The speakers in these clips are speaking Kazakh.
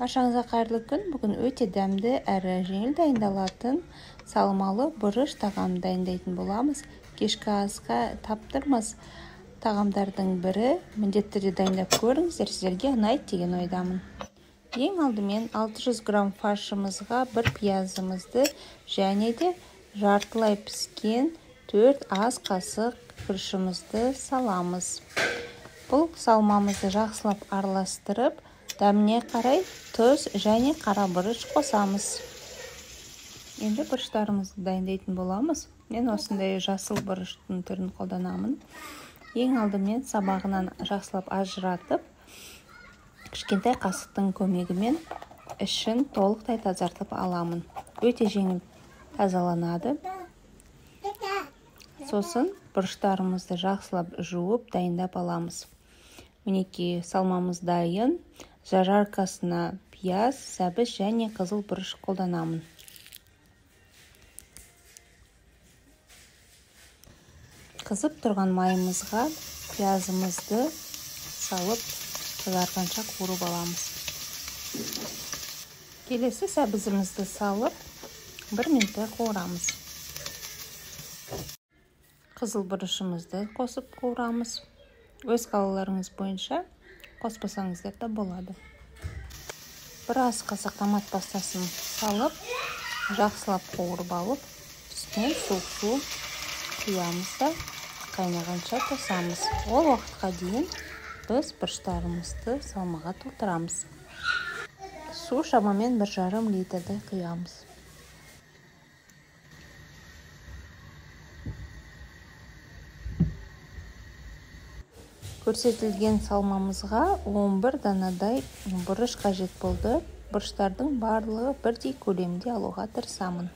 Баршаңызға қайырлы күн. Бүгін өте дәмді әрі жеңіл дайындалатын салмалы бұрыш тағам дайындайтын боламыз. Кешкі асқа таптырмас тағамдардың бірі. Міндетті түрде дайындап көріңіздер, сіздерге ұнайды деген ойдамын. Ең алдымен 600 грамм фаршымызға бір пиязымызды және де жартылай піскен 4 ас қасық күрішімізді саламыз. Бұл салмамызды жақсылап араластырып, дәміне қарай тұз және қара бұрыш қосамыз. Енді бұрыштарымызды дайындайтын боламыз. Мен осындай жасыл бұрыштың түрін қолданамын. Ең алдымен сабағынан жақсылап ажыратып, кішкентай қасықтың көмегімен ішін толықтай тазартып аламын. Өте жеңіл тазаланады. Сосын бұрыштарымызды жақсылап жуып дайындап аламыз. Мінекей салмамыз дайын. Жараркасына пияз, сәбіз және қызыл бұрыш қолданамын. Қызып тұрған майымызға пиязымызды салып, қызарғанша қуырып аламыз. Келесі сәбізімізді салып, 1 минуттай қуырамыз. Қызыл бұрышымызды қосып қуырамыз. Өз қалауларыңыз бойынша қоспасаңыздар да болады. 1 ас қасық томат пастасын салып, жақсылап қуырып алып, үстіне су құямыз да қайнағанша тосамыз. Ол уақытқа дейін біз бұрыштарымызды салмаға толтырамыз. Су шамамен 1,5 литрді құямыз. Көрсетілген салмамызға 11 данадай бұрыш қажет болды. Бұрыштардың барлығы бірдей көлемде алуға тырысамын.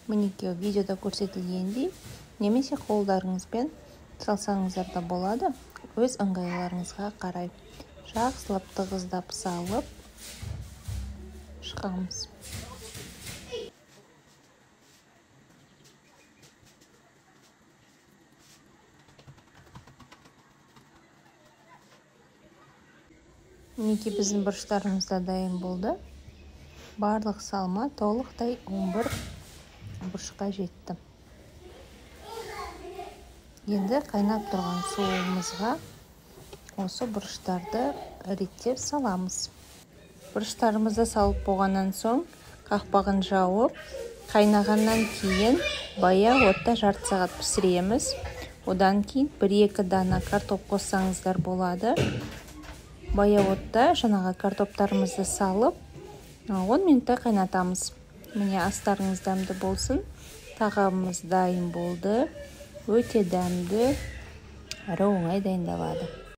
Мінекей видеода көрсетілгендей, немесе қолдарыңызбен салсаңыздар да болады. Өз ыңғайларыңызға қарай жақсылап тығыздап салып шығамыз. Мінекей біздің бұрыштарымыз да дайын болды. Барлық салма толықтай 11 бұрышқа жетті. Енді қайнап тұрған суымызға осы бұрыштарды реттеп саламыз. Бұрыштарымызды салып болғаннан соң қақпағын жауып, қайнағаннан кейін баяу отта жарты сағат пісіреміз. Одан кейін 1-2 дана картоп қоссаңыздар болады. Баяу отта жаңағы картоптарымызды салып, 10 минуттай қайнатамыз. Міне астарыңыз дәмді болсын. Тағамымыз дайын болды. Өте дәмді, әрі оңай дайындалады.